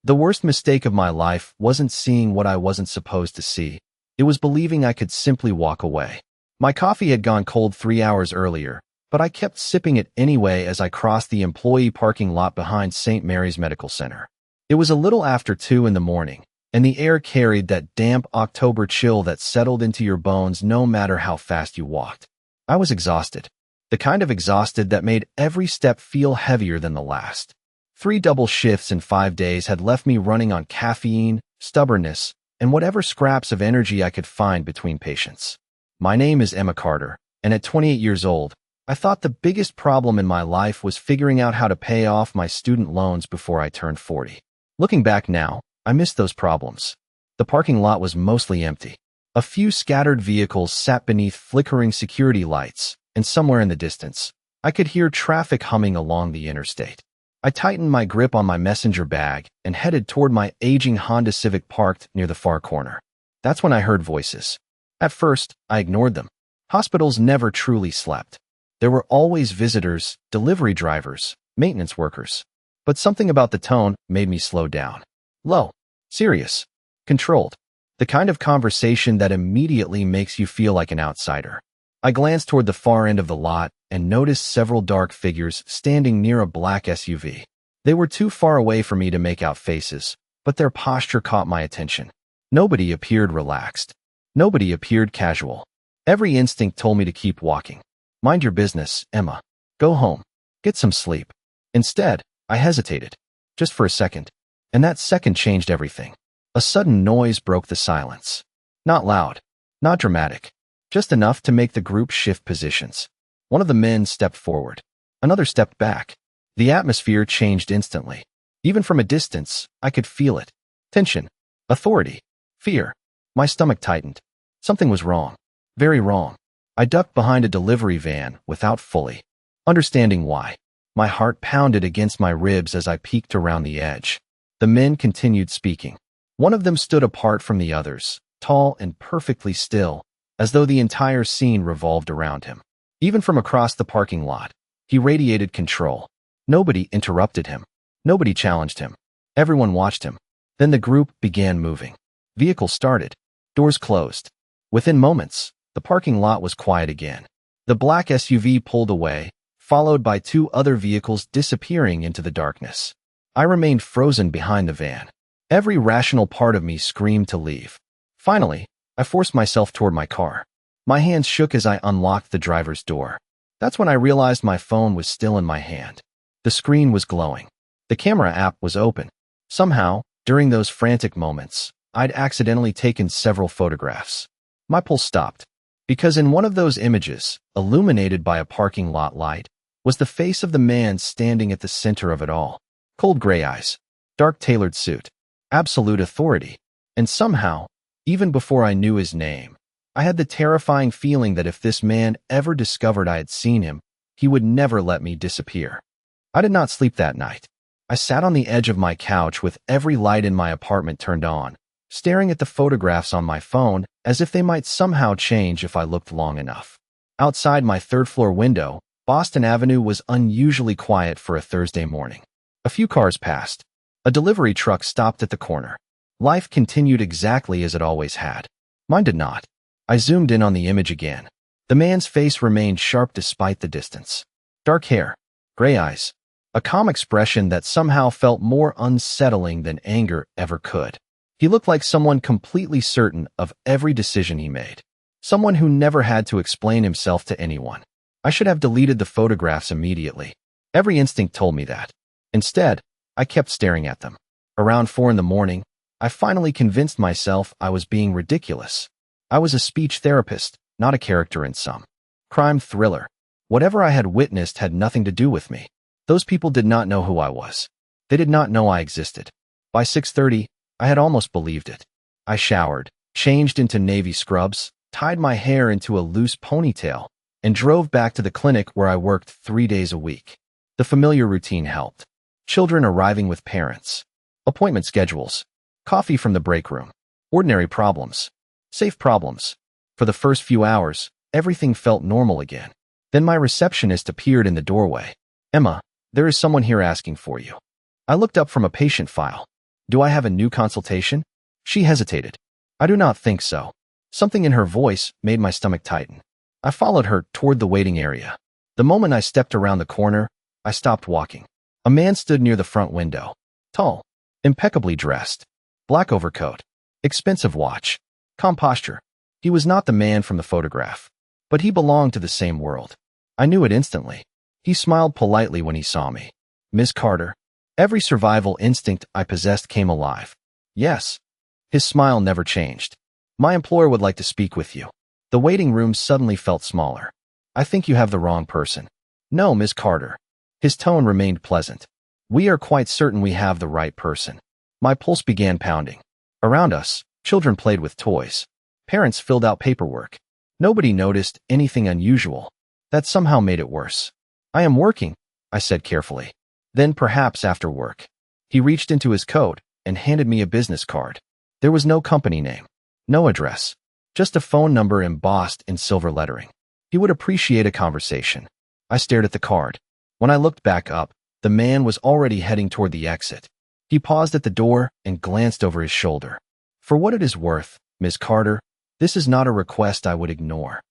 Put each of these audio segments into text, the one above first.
The worst mistake of my life wasn't seeing what I wasn't supposed to see. It was believing I could simply walk away. My coffee had gone cold 3 hours earlier, but I kept sipping it anyway as I crossed the employee parking lot behind St. Mary's Medical Center. It was a little after 2 in the morning, and the air carried that damp October chill that settled into your bones no matter how fast you walked. I was exhausted. The kind of exhausted that made every step feel heavier than the last. 3 double shifts in 5 days had left me running on caffeine, stubbornness, and whatever scraps of energy I could find between patients. My name is Emma Carter, and at 28 years old, I thought the biggest problem in my life was figuring out how to pay off my student loans before I turned 40. Looking back now, I missed those problems. The parking lot was mostly empty. A few scattered vehicles sat beneath flickering security lights, and somewhere in the distance, I could hear traffic humming along the interstate. I tightened my grip on my messenger bag and headed toward my aging Honda Civic parked near the far corner. That's when I heard voices. At first, I ignored them. Hospitals never truly slept. There were always visitors, delivery drivers, maintenance workers. But something about the tone made me slow down. Low, serious, controlled. The kind of conversation that immediately makes you feel like an outsider. I glanced toward the far end of the lot and noticed several dark figures standing near a black SUV. They were too far away for me to make out faces, but their posture caught my attention. Nobody appeared relaxed. Nobody appeared casual. Every instinct told me to keep walking. Mind your business, Emma. Go home. Get some sleep. Instead, I hesitated. Just for a second. And that second changed everything. A sudden noise broke the silence. Not loud. Not dramatic. Just enough to make the group shift positions. One of the men stepped forward. Another stepped back. The atmosphere changed instantly. Even from a distance, I could feel it. Tension. Authority. Fear. My stomach tightened. Something was wrong. Very wrong. I ducked behind a delivery van without fully understanding why. My heart pounded against my ribs as I peeked around the edge. The men continued speaking. One of them stood apart from the others, tall and perfectly still, as though the entire scene revolved around him. Even from across the parking lot, he radiated control. Nobody interrupted him. Nobody challenged him. Everyone watched him. Then the group began moving. Vehicles started. Doors closed. Within moments, the parking lot was quiet again. The black SUV pulled away, followed by 2 other vehicles disappearing into the darkness. I remained frozen behind the van. Every rational part of me screamed to leave. Finally, I forced myself toward my car. My hands shook as I unlocked the driver's door. That's when I realized my phone was still in my hand. The screen was glowing. The camera app was open. Somehow, during those frantic moments, I'd accidentally taken several photographs. My pulse stopped, because in one of those images, illuminated by a parking lot light, was the face of the man standing at the center of it all. Cold gray eyes, dark tailored suit, absolute authority, and somehow, even before I knew his name, I had the terrifying feeling that if this man ever discovered I had seen him, he would never let me disappear. I did not sleep that night. I sat on the edge of my couch with every light in my apartment turned on, staring at the photographs on my phone as if they might somehow change if I looked long enough. Outside my 3rd-floor window, Boston Avenue was unusually quiet for a Thursday morning. A few cars passed. A delivery truck stopped at the corner. Life continued exactly as it always had. Mine did not. I zoomed in on the image again. The man's face remained sharp despite the distance. Dark hair, gray eyes, a calm expression that somehow felt more unsettling than anger ever could. He looked like someone completely certain of every decision he made. Someone who never had to explain himself to anyone. I should have deleted the photographs immediately. Every instinct told me that. Instead, I kept staring at them. Around 4 in the morning, I finally convinced myself I was being ridiculous. I was a speech therapist, not a character in some crime thriller. Whatever I had witnessed had nothing to do with me. Those people did not know who I was. They did not know I existed. By 6:30, I had almost believed it. I showered, changed into navy scrubs, tied my hair into a loose ponytail, and drove back to the clinic where I worked 3 days a week. The familiar routine helped. Children arriving with parents. Appointment schedules. Coffee from the break room. Ordinary problems. Safe problems. For the first few hours, everything felt normal again. Then my receptionist appeared in the doorway. "Emma, there is someone here asking for you." I looked up from a patient file. Do I have a new consultation? She hesitated. I do not think so. Something in her voice made my stomach tighten. I followed her toward the waiting area. The moment I stepped around the corner, I stopped walking. A man stood near the front window. Tall, impeccably dressed, black overcoat, expensive watch, calm posture. He was not the man from the photograph, but he belonged to the same world. I knew it instantly. He smiled politely when he saw me. Miss Carter. Every survival instinct I possessed came alive. Yes. His smile never changed. My employer would like to speak with you. The waiting room suddenly felt smaller. I think you have the wrong person. No, Miss Carter. His tone remained pleasant. We are quite certain we have the right person. My pulse began pounding. Around us, children played with toys. Parents filled out paperwork. Nobody noticed anything unusual. That somehow made it worse. I am working, I said carefully. Then perhaps after work. He reached into his coat and handed me a business card. There was no company name, no address, just a phone number embossed in silver lettering. He would appreciate a conversation. I stared at the card. When I looked back up, the man was already heading toward the exit. He paused at the door and glanced over his shoulder. For what it is worth, Miss Carter, this is not a request I would ignore.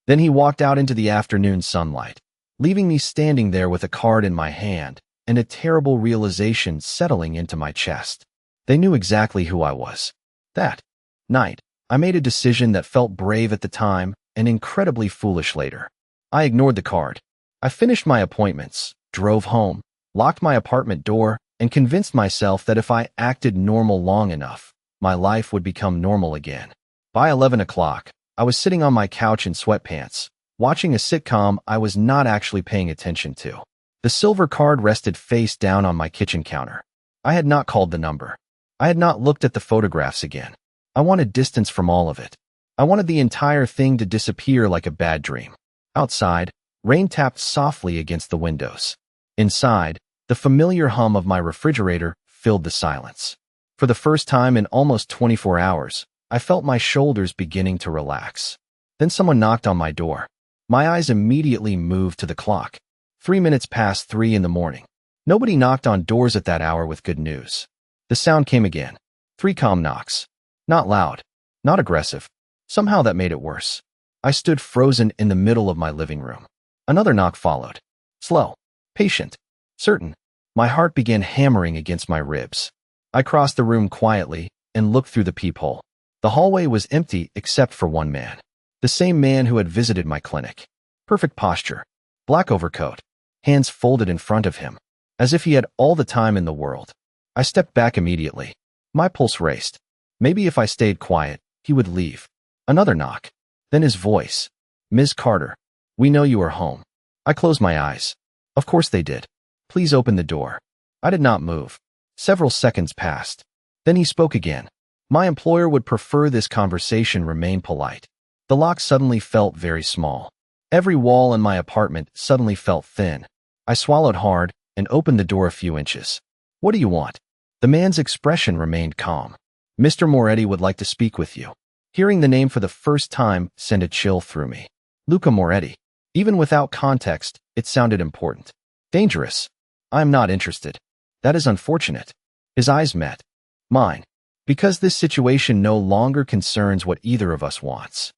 Then he walked out into the afternoon sunlight, leaving me standing there with a card in my hand and a terrible realization settling into my chest. They knew exactly who I was. That night, I made a decision that felt brave at the time and incredibly foolish later. I ignored the card. I finished my appointments, drove home, locked my apartment door, and convinced myself that if I acted normal long enough, my life would become normal again. By 11 o'clock, I was sitting on my couch in sweatpants, watching a sitcom I was not actually paying attention to. The silver card rested face down on my kitchen counter. I had not called the number. I had not looked at the photographs again. I wanted distance from all of it. I wanted the entire thing to disappear like a bad dream. Outside, rain tapped softly against the windows. Inside, the familiar hum of my refrigerator filled the silence. For the first time in almost 24 hours, I felt my shoulders beginning to relax. Then someone knocked on my door. My eyes immediately moved to the clock. 3 minutes past 3 in the morning. Nobody knocked on doors at that hour with good news. The sound came again. 3 calm knocks. Not loud, not aggressive. Somehow that made it worse. I stood frozen in the middle of my living room. Another knock followed. Slow, patient, certain. My heart began hammering against my ribs. I crossed the room quietly and looked through the peephole. The hallway was empty except for one man. The same man who had visited my clinic. Perfect posture, black overcoat, hands folded in front of him, as if he had all the time in the world. I stepped back immediately. My pulse raced. Maybe if I stayed quiet, he would leave. Another knock. Then his voice. Ms. Carter, we know you are home. I closed my eyes. Of course they did. Please open the door. I did not move. Several seconds passed. Then he spoke again. My employer would prefer this conversation remain polite. The lock suddenly felt very small. Every wall in my apartment suddenly felt thin. I swallowed hard and opened the door a few inches. What do you want? The man's expression remained calm. Mr. Moretti would like to speak with you. Hearing the name for the first time sent a chill through me. Luca Moretti. Even without context, it sounded important. Dangerous. I am not interested. That is unfortunate. His eyes met mine. Because this situation no longer concerns what either of us wants.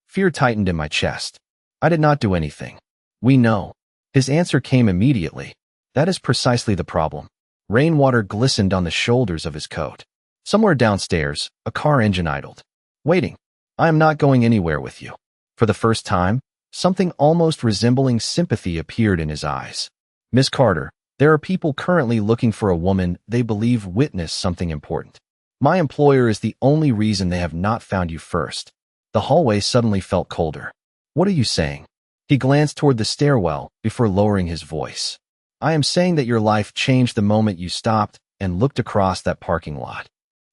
Fear tightened in my chest. I did not do anything. We know. His answer came immediately. That is precisely the problem. Rainwater glistened on the shoulders of his coat. Somewhere downstairs, a car engine idled. Waiting. I am not going anywhere with you. For the first time, something almost resembling sympathy appeared in his eyes. Miss Carter, there are people currently looking for a woman they believe witnessed something important. My employer is the only reason they have not found you first. The hallway suddenly felt colder. What are you saying? He glanced toward the stairwell before lowering his voice. I am saying that your life changed the moment you stopped and looked across that parking lot.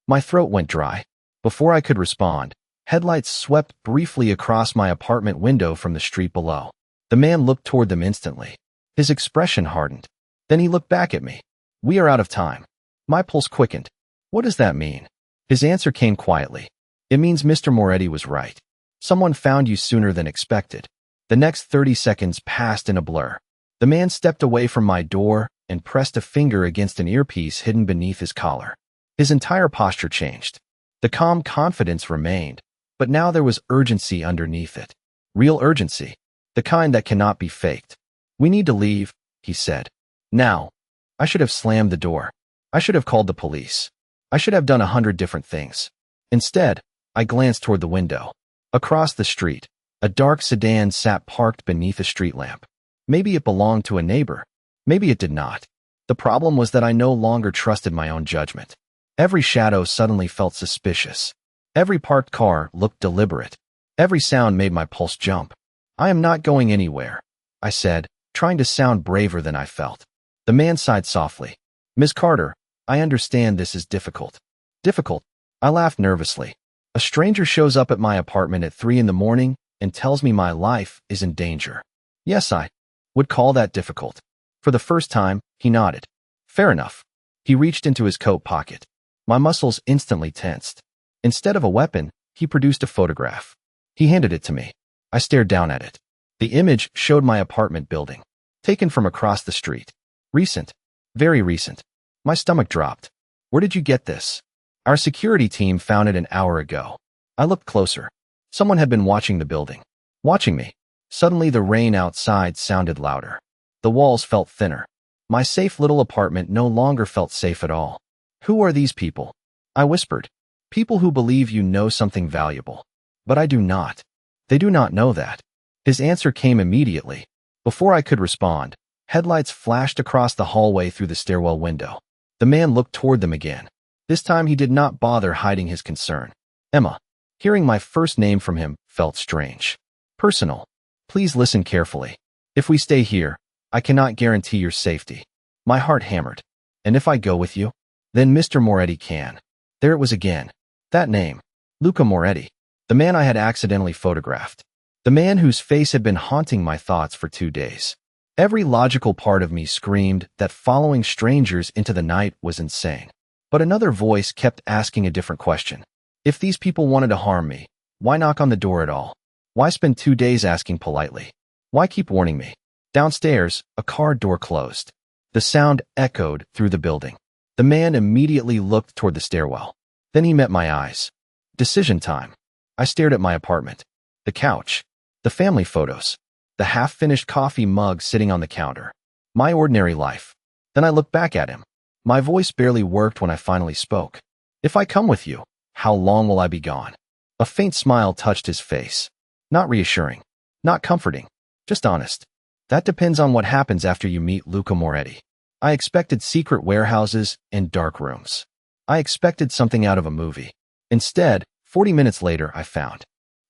My throat went dry. Before I could respond, headlights swept briefly across my apartment window from the street below. The man looked toward them instantly. His expression hardened. Then he looked back at me. We are out of time. My pulse quickened. What does that mean? His answer came quietly. It means Mr. Moretti was right. Someone found you sooner than expected. The next 30 seconds passed in a blur. The man stepped away from my door and pressed a finger against an earpiece hidden beneath his collar. His entire posture changed. The calm confidence remained, but now there was urgency underneath it. Real urgency. The kind that cannot be faked. "We need to leave," he said. "Now." I should have slammed the door. I should have called the police. I should have done 100 different things. Instead, I glanced toward the window. Across the street, a dark sedan sat parked beneath a street lamp. Maybe it belonged to a neighbor. Maybe it did not. The problem was that I no longer trusted my own judgment. Every shadow suddenly felt suspicious. Every parked car looked deliberate. Every sound made my pulse jump. "I am not going anywhere," I said, trying to sound braver than I felt. The man sighed softly. "Miss Carter, I understand this is difficult." "Difficult?" I laughed nervously. "A stranger shows up at my apartment at 3 in the morning and tells me my life is in danger. Yes, I would call that difficult." For the first time, he nodded. "Fair enough." He reached into his coat pocket. My muscles instantly tensed. Instead of a weapon, he produced a photograph. He handed it to me. I stared down at it. The image showed my apartment building, taken from across the street. Recent. Very recent. My stomach dropped. "Where did you get this?" "Our security team found it an hour ago." I looked closer. Someone had been watching the building. Watching me. Suddenly the rain outside sounded louder. The walls felt thinner. My safe little apartment no longer felt safe at all. "Who are these people?" I whispered. "People who believe you know something valuable. But I do not. They do not know that." His answer came immediately. Before I could respond, headlights flashed across the hallway through the stairwell window. The man looked toward them again. This time he did not bother hiding his concern. "Emma." Hearing my first name from him felt strange. Personal. "Please listen carefully. If we stay here, I cannot guarantee your safety." My heart hammered. "And if I go with you?" "Then Mr. Moretti can." There it was again. That name. Luca Moretti. The man I had accidentally photographed. The man whose face had been haunting my thoughts for 2 days. Every logical part of me screamed that following strangers into the night was insane. But another voice kept asking a different question. If these people wanted to harm me, why knock on the door at all? Why spend 2 days asking politely? Why keep warning me? Downstairs, a car door closed. The sound echoed through the building. The man immediately looked toward the stairwell. Then he met my eyes. Decision time. I stared at my apartment. The couch. The family photos. The half-finished coffee mug sitting on the counter. My ordinary life. Then I looked back at him. My voice barely worked when I finally spoke. "If I come with you, how long will I be gone?" A faint smile touched his face. Not reassuring. Not comforting. Just honest. "That depends on what happens after you meet Luca Moretti." I expected secret warehouses and dark rooms. I expected something out of a movie. Instead, 40 minutes later, I found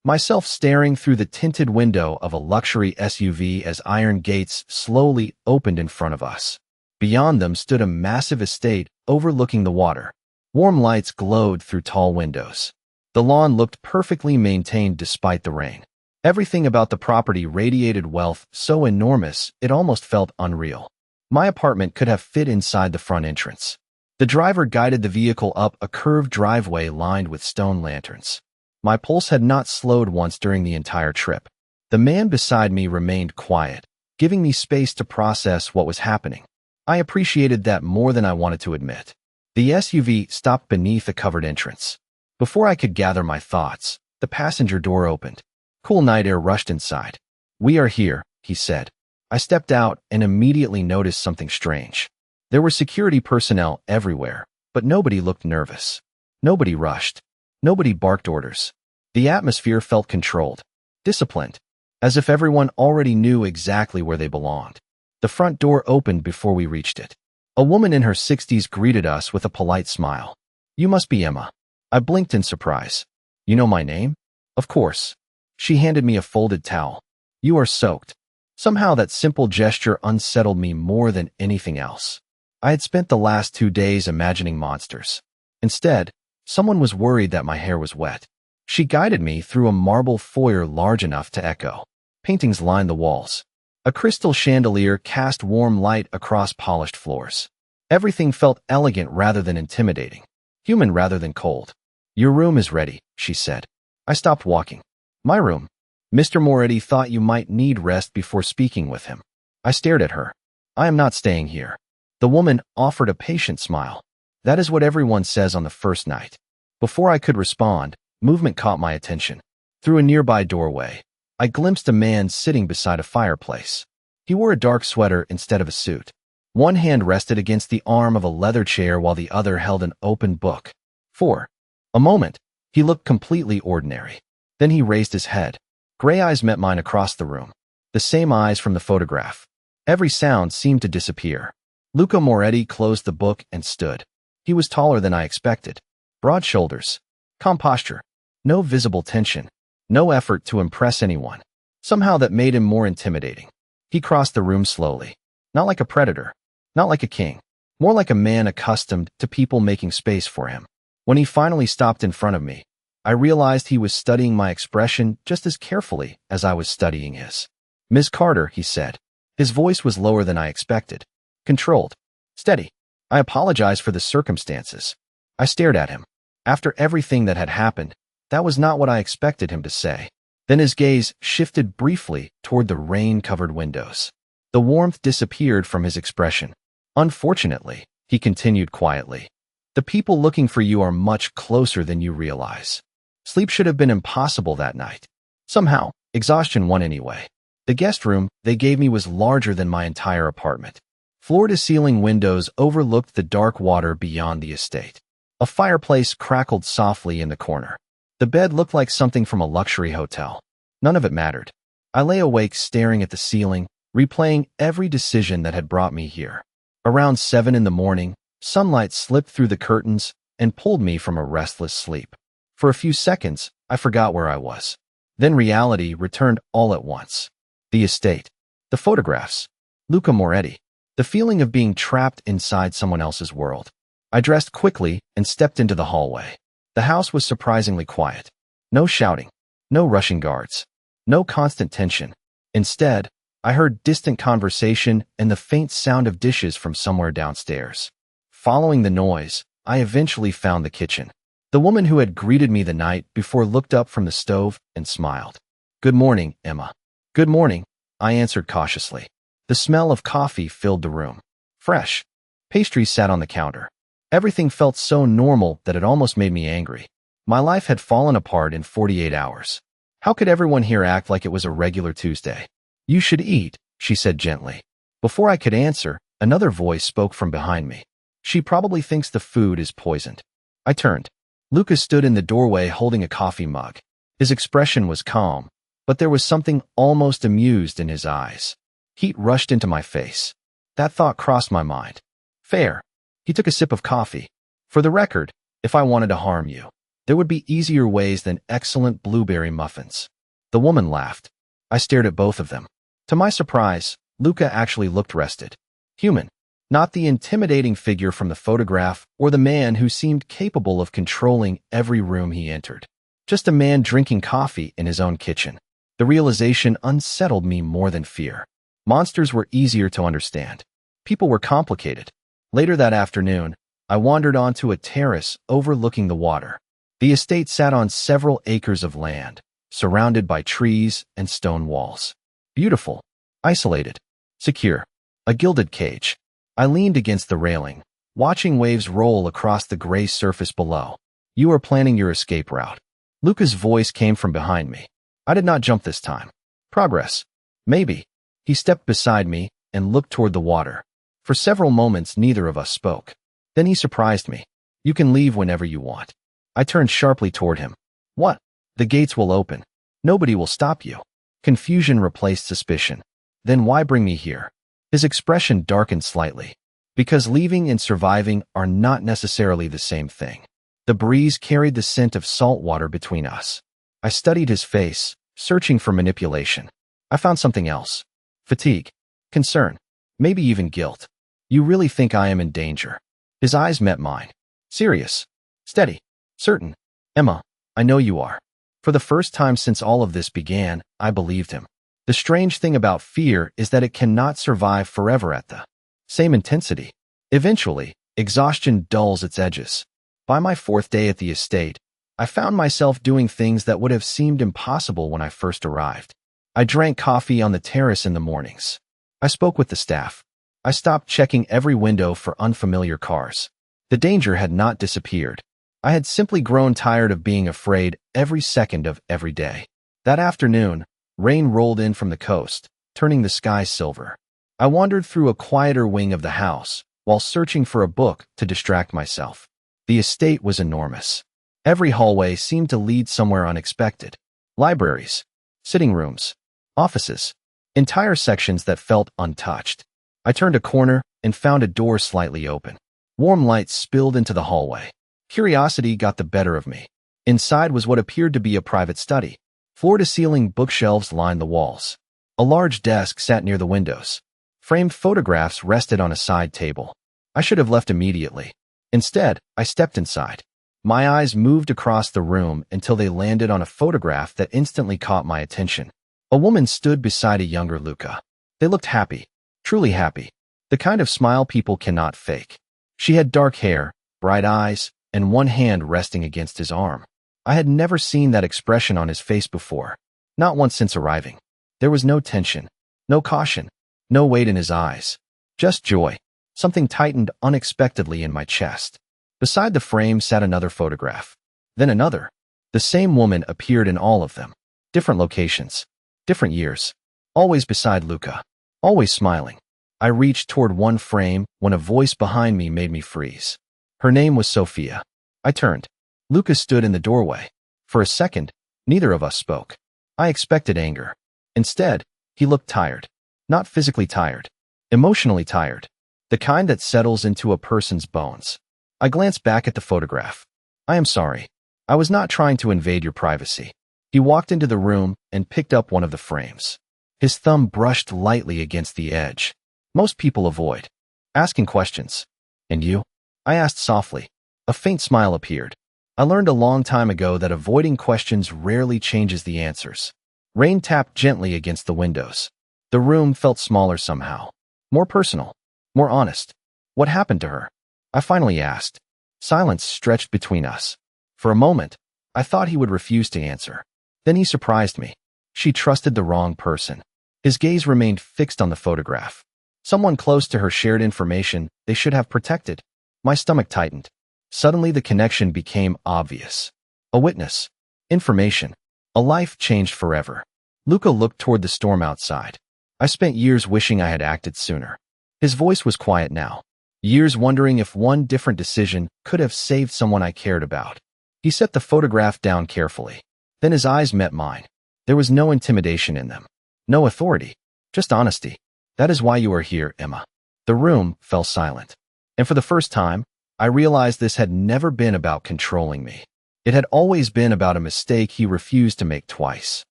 myself staring through the tinted window of a luxury SUV as iron gates slowly opened in front of us. Beyond them stood a massive estate overlooking the water. Warm lights glowed through tall windows. The lawn looked perfectly maintained despite the rain. Everything about the property radiated wealth so enormous it almost felt unreal. My apartment could have fit inside the front entrance. The driver guided the vehicle up a curved driveway lined with stone lanterns. My pulse had not slowed once during the entire trip. The man beside me remained quiet, giving me space to process what was happening. I appreciated that more than I wanted to admit. The SUV stopped beneath a covered entrance. Before I could gather my thoughts, the passenger door opened. Cool night air rushed inside. "We are here," he said. I stepped out and immediately noticed something strange. There were security personnel everywhere, but nobody looked nervous. Nobody rushed. Nobody barked orders. The atmosphere felt controlled, disciplined, as if everyone already knew exactly where they belonged. The front door opened before we reached it. A woman in her 60s greeted us with a polite smile. "You must be Emma." I blinked in surprise. "You know my name?" "Of course." She handed me a folded towel. "You are soaked." Somehow that simple gesture unsettled me more than anything else. I had spent the last 2 days imagining monsters. Instead, someone was worried that my hair was wet. She guided me through a marble foyer large enough to echo. Paintings lined the walls. A crystal chandelier cast warm light across polished floors. Everything felt elegant rather than intimidating, human rather than cold. "Your room is ready," she said. I stopped walking. "My room? Mr. Moretti thought you might need rest before speaking with him." I stared at her. "I am not staying here." The woman offered a patient smile. That is what everyone says on the first night. Before I could respond, movement caught my attention. Through a nearby doorway, I glimpsed a man sitting beside a fireplace. He wore a dark sweater instead of a suit. One hand rested against the arm of a leather chair while the other held an open book. For a moment, he looked completely ordinary. Then he raised his head. Gray eyes met mine across the room. The same eyes from the photograph. Every sound seemed to disappear. Luca Moretti closed the book and stood. He was taller than I expected. Broad shoulders. Calm posture. No visible tension. No effort to impress anyone. Somehow that made him more intimidating. He crossed the room slowly. Not like a predator. Not like a king. More like a man accustomed to people making space for him. When he finally stopped in front of me, I realized he was studying my expression just as carefully as I was studying his. "Ms. Carter," he said. His voice was lower than I expected. Controlled. Steady. "I apologize for the circumstances." I stared at him. After everything that had happened, that was not what I expected him to say. Then his gaze shifted briefly toward the rain-covered windows. The warmth disappeared from his expression. "Unfortunately," he continued quietly, "the people looking for you are much closer than you realize. Sleep should have been impossible that night. Somehow, exhaustion won anyway. The guest room they gave me was larger than my entire apartment. Floor-to-ceiling windows overlooked the dark water beyond the estate. A fireplace crackled softly in the corner. The bed looked like something from a luxury hotel. None of it mattered. I lay awake staring at the ceiling, replaying every decision that had brought me here. Around 7 in the morning, sunlight slipped through the curtains and pulled me from a restless sleep. For a few seconds, I forgot where I was. Then reality returned all at once. The estate. The photographs. Luca Moretti. The feeling of being trapped inside someone else's world. I dressed quickly and stepped into the hallway. The house was surprisingly quiet. No shouting. No rushing guards. No constant tension. Instead, I heard distant conversation and the faint sound of dishes from somewhere downstairs. Following the noise, I eventually found the kitchen. The woman who had greeted me the night before looked up from the stove and smiled. "Good morning, Emma." "Good morning," I answered cautiously. The smell of coffee filled the room. Fresh. Pastries sat on the counter. Everything felt so normal that it almost made me angry. My life had fallen apart in 48 hours. How could everyone here act like it was a regular Tuesday? "You should eat," she said gently. Before I could answer, another voice spoke from behind me. "She probably thinks the food is poisoned." I turned. Lucas stood in the doorway holding a coffee mug. His expression was calm, but there was something almost amused in his eyes. Heat rushed into my face. That thought crossed my mind. "Fair." He took a sip of coffee. "For the record, if I wanted to harm you, there would be easier ways than excellent blueberry muffins." The woman laughed. I stared at both of them. To my surprise, Luca actually looked rested. Human. Not the intimidating figure from the photograph or the man who seemed capable of controlling every room he entered. Just a man drinking coffee in his own kitchen. The realization unsettled me more than fear. Monsters were easier to understand. People were complicated. Later that afternoon, I wandered onto a terrace overlooking the water. The estate sat on several acres of land, surrounded by trees and stone walls. Beautiful. Isolated. Secure. A gilded cage. I leaned against the railing, watching waves roll across the gray surface below. "You are planning your escape route." Luca's voice came from behind me. I did not jump this time. "Progress. Maybe." He stepped beside me and looked toward the water. For several moments, neither of us spoke. Then he surprised me. "You can leave whenever you want." I turned sharply toward him. "What?" "The gates will open. Nobody will stop you." Confusion replaced suspicion. "Then why bring me here?" His expression darkened slightly. "Because leaving and surviving are not necessarily the same thing." The breeze carried the scent of salt water between us. I studied his face, searching for manipulation. I found something else. Fatigue. Concern. Maybe even guilt. "You really think I am in danger?" His eyes met mine. "Serious. Steady. Certain. Emma, I know you are." For the first time since all of this began, I believed him. The strange thing about fear is that it cannot survive forever at the same intensity. Eventually, exhaustion dulls its edges. By my 4th day at the estate, I found myself doing things that would have seemed impossible when I first arrived. I drank coffee on the terrace in the mornings. I spoke with the staff. I stopped checking every window for unfamiliar cars. The danger had not disappeared. I had simply grown tired of being afraid every second of every day. That afternoon, rain rolled in from the coast, turning the sky silver. I wandered through a quieter wing of the house, while searching for a book to distract myself. The estate was enormous. Every hallway seemed to lead somewhere unexpected. Libraries, sitting rooms, offices, entire sections that felt untouched. I turned a corner and found a door slightly open. Warm light spilled into the hallway. Curiosity got the better of me. Inside was what appeared to be a private study. Floor-to-ceiling bookshelves lined the walls. A large desk sat near the windows. Framed photographs rested on a side table. I should have left immediately. Instead, I stepped inside. My eyes moved across the room until they landed on a photograph that instantly caught my attention. A woman stood beside a younger Luca. They looked happy, truly happy, the kind of smile people cannot fake. She had dark hair, bright eyes, and one hand resting against his arm. I had never seen that expression on his face before, not once since arriving. There was no tension, no caution, no weight in his eyes, just joy. Something tightened unexpectedly in my chest. Beside the frame sat another photograph, then another. The same woman appeared in all of them. Different locations, different years, always beside Luca, always smiling. I reached toward one frame when a voice behind me made me freeze. Her name was Sophia. I turned. Luca stood in the doorway. For a second, neither of us spoke. I expected anger. Instead, he looked tired. Not physically tired, emotionally tired. The kind that settles into a person's bones. I glanced back at the photograph. I am sorry. I was not trying to invade your privacy. He walked into the room and picked up one of the frames. His thumb brushed lightly against the edge. Most people avoid asking questions. And you? I asked softly. A faint smile appeared. I learned a long time ago that avoiding questions rarely changes the answers. Rain tapped gently against the windows. The room felt smaller somehow. More personal. More honest. What happened to her? I finally asked. Silence stretched between us. For a moment, I thought he would refuse to answer. Then he surprised me. She trusted the wrong person. His gaze remained fixed on the photograph. Someone close to her shared information they should have protected. My stomach tightened. Suddenly the connection became obvious. A witness. Information. A life changed forever. Luca looked toward the storm outside. I spent years wishing I had acted sooner. His voice was quiet now. Years wondering if one different decision could have saved someone I cared about. He set the photograph down carefully. Then his eyes met mine. There was no intimidation in them. No authority. Just honesty. That is why you are here, Emma. The room fell silent. And for the first time, I realized this had never been about controlling me. It had always been about a mistake he refused to make twice.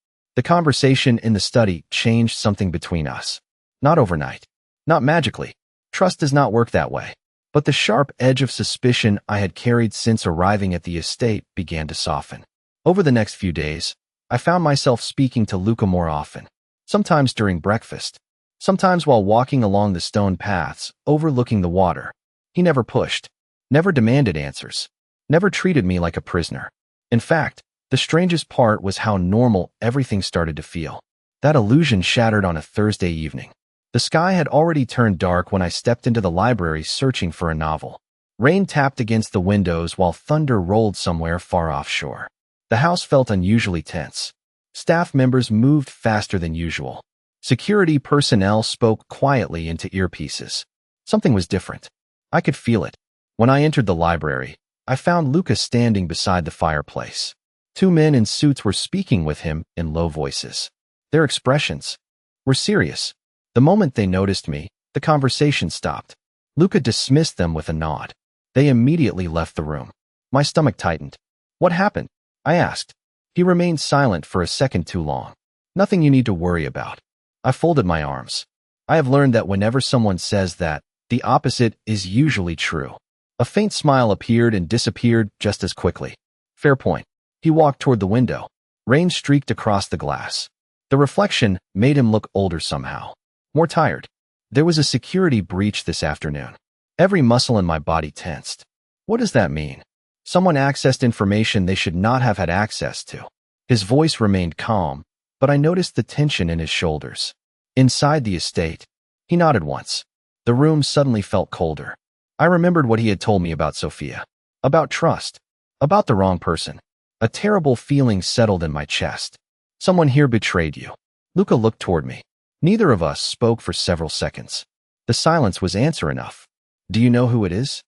The conversation in the study changed something between us. Not overnight. Not magically. Trust does not work that way. But the sharp edge of suspicion I had carried since arriving at the estate began to soften. Over the next few days, I found myself speaking to Luca more often. Sometimes during breakfast. Sometimes while walking along the stone paths, overlooking the water. He never pushed. Never demanded answers. Never treated me like a prisoner. In fact, the strangest part was how normal everything started to feel. That illusion shattered on a Thursday evening. The sky had already turned dark when I stepped into the library searching for a novel. Rain tapped against the windows while thunder rolled somewhere far offshore. The house felt unusually tense. Staff members moved faster than usual. Security personnel spoke quietly into earpieces. Something was different. I could feel it. When I entered the library, I found Luca standing beside the fireplace. Two men in suits were speaking with him in low voices. Their expressions were serious. The moment they noticed me, the conversation stopped. Luca dismissed them with a nod. They immediately left the room. My stomach tightened. What happened? I asked. He remained silent for a second too long. Nothing you need to worry about. I folded my arms. I have learned that whenever someone says that, the opposite is usually true. A faint smile appeared and disappeared just as quickly. Fair point. He walked toward the window. Rain streaked across the glass. The reflection made him look older somehow. More tired. There was a security breach this afternoon. Every muscle in my body tensed. What does that mean? Someone accessed information they should not have had access to. His voice remained calm, but I noticed the tension in his shoulders. Inside the estate, he nodded once. The room suddenly felt colder. I remembered what he had told me about Sophia. About trust. About the wrong person. A terrible feeling settled in my chest. Someone here betrayed you. Luca looked toward me. Neither of us spoke for several seconds. The silence was answer enough. Do you know who it is?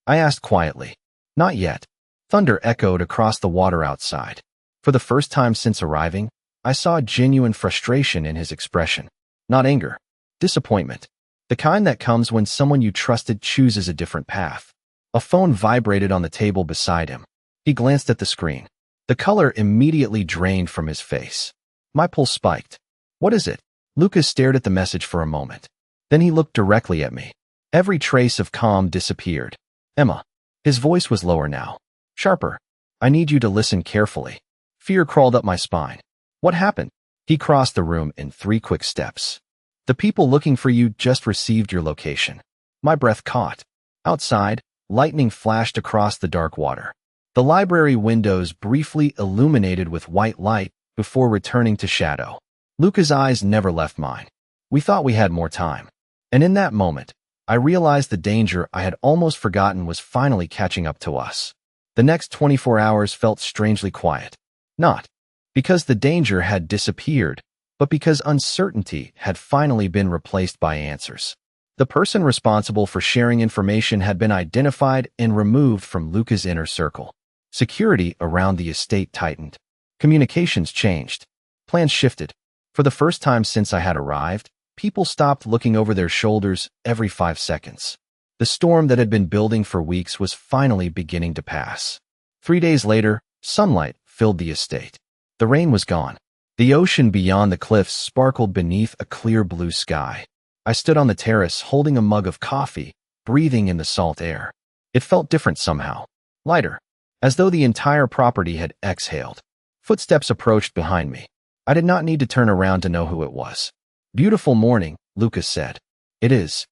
I asked quietly. Not yet. Thunder echoed across the water outside. For the first time since arriving, I saw genuine frustration in his expression. Not anger. Disappointment. The kind that comes when someone you trusted chooses a different path. A phone vibrated on the table beside him. He glanced at the screen. The color immediately drained from his face. My pulse spiked. What is it? Lucas stared at the message for a moment. Then he looked directly at me. Every trace of calm disappeared. Emma. His voice was lower now. Sharper. I need you to listen carefully. Fear crawled up my spine. What happened? He crossed the room in 3 quick steps. The people looking for you just received your location. My breath caught. Outside, lightning flashed across the dark water. The library windows briefly illuminated with white light before returning to shadow. Luca's eyes never left mine. We thought we had more time. And in that moment, I realized the danger I had almost forgotten was finally catching up to us. The next 24 hours felt strangely quiet. Not because the danger had disappeared, but because uncertainty had finally been replaced by answers. The person responsible for sharing information had been identified and removed from Luca's inner circle. Security around the estate tightened. Communications changed. Plans shifted. For the first time since I had arrived, people stopped looking over their shoulders every 5 seconds. The storm that had been building for weeks was finally beginning to pass. 3 days later, sunlight filled the estate. The rain was gone. The ocean beyond the cliffs sparkled beneath a clear blue sky. I stood on the terrace holding a mug of coffee, breathing in the salt air. It felt different somehow. Lighter. As though the entire property had exhaled. Footsteps approached behind me. I did not need to turn around to know who it was. Beautiful morning, Lucas said. It is.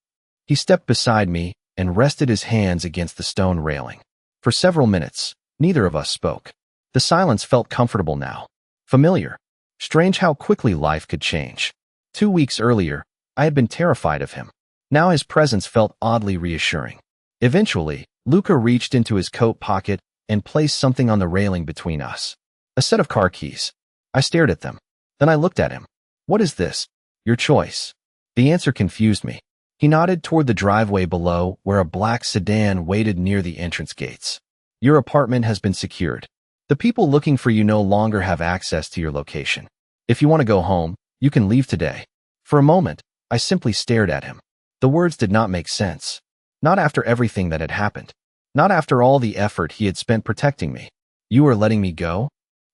He stepped beside me and rested his hands against the stone railing. For several minutes, neither of us spoke. The silence felt comfortable now. Familiar. Strange how quickly life could change. 2 weeks earlier, I had been terrified of him. Now his presence felt oddly reassuring. Eventually, Luca reached into his coat pocket and placed something on the railing between us. A set of car keys. I stared at them. Then I looked at him. What is this? Your choice. The answer confused me. He nodded toward the driveway below, where a black sedan waited near the entrance gates. Your apartment has been secured. The people looking for you no longer have access to your location. If you want to go home, you can leave today. For a moment, I simply stared at him. The words did not make sense. Not after everything that had happened. Not after all the effort he had spent protecting me. You are letting me go?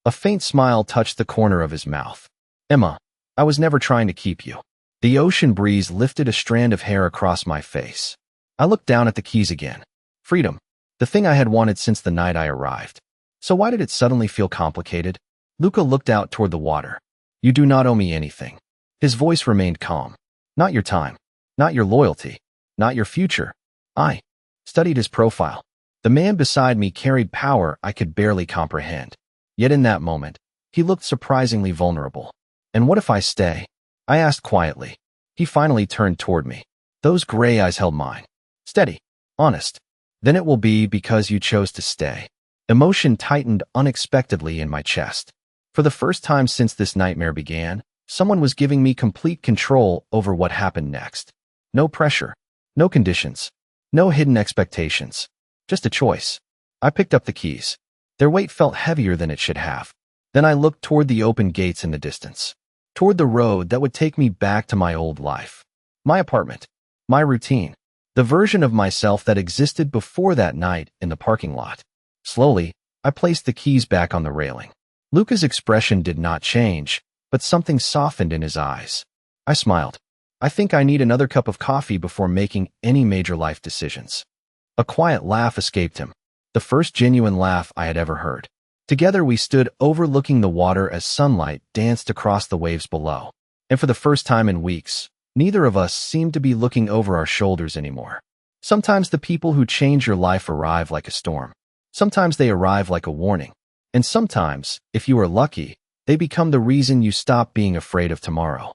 A faint smile touched the corner of his mouth. Emma, I was never trying to keep you. The ocean breeze lifted a strand of hair across my face. I looked down at the keys again. Freedom. The thing I had wanted since the night I arrived. So why did it suddenly feel complicated? Luca looked out toward the water. You do not owe me anything. His voice remained calm. Not your time. Not your loyalty. Not your future. I studied his profile. The man beside me carried power I could barely comprehend. Yet in that moment, he looked surprisingly vulnerable. And what if I stay? I asked quietly. He finally turned toward me. Those gray eyes held mine. Steady. Honest. Then it will be because you chose to stay. Emotion tightened unexpectedly in my chest. For the first time since this nightmare began, someone was giving me complete control over what happened next. No pressure. No conditions. No hidden expectations. Just a choice. I picked up the keys. Their weight felt heavier than it should have. Then I looked toward the open gates in the distance. Toward the road that would take me back to my old life. My apartment. My routine. The version of myself that existed before that night in the parking lot. Slowly, I placed the keys back on the railing. Luca's expression did not change, but something softened in his eyes. I smiled. I think I need another cup of coffee before making any major life decisions. A quiet laugh escaped him. The first genuine laugh I had ever heard. Together we stood overlooking the water as sunlight danced across the waves below. And for the first time in weeks, neither of us seemed to be looking over our shoulders anymore. Sometimes the people who change your life arrive like a storm. Sometimes they arrive like a warning. And sometimes, if you are lucky, they become the reason you stop being afraid of tomorrow.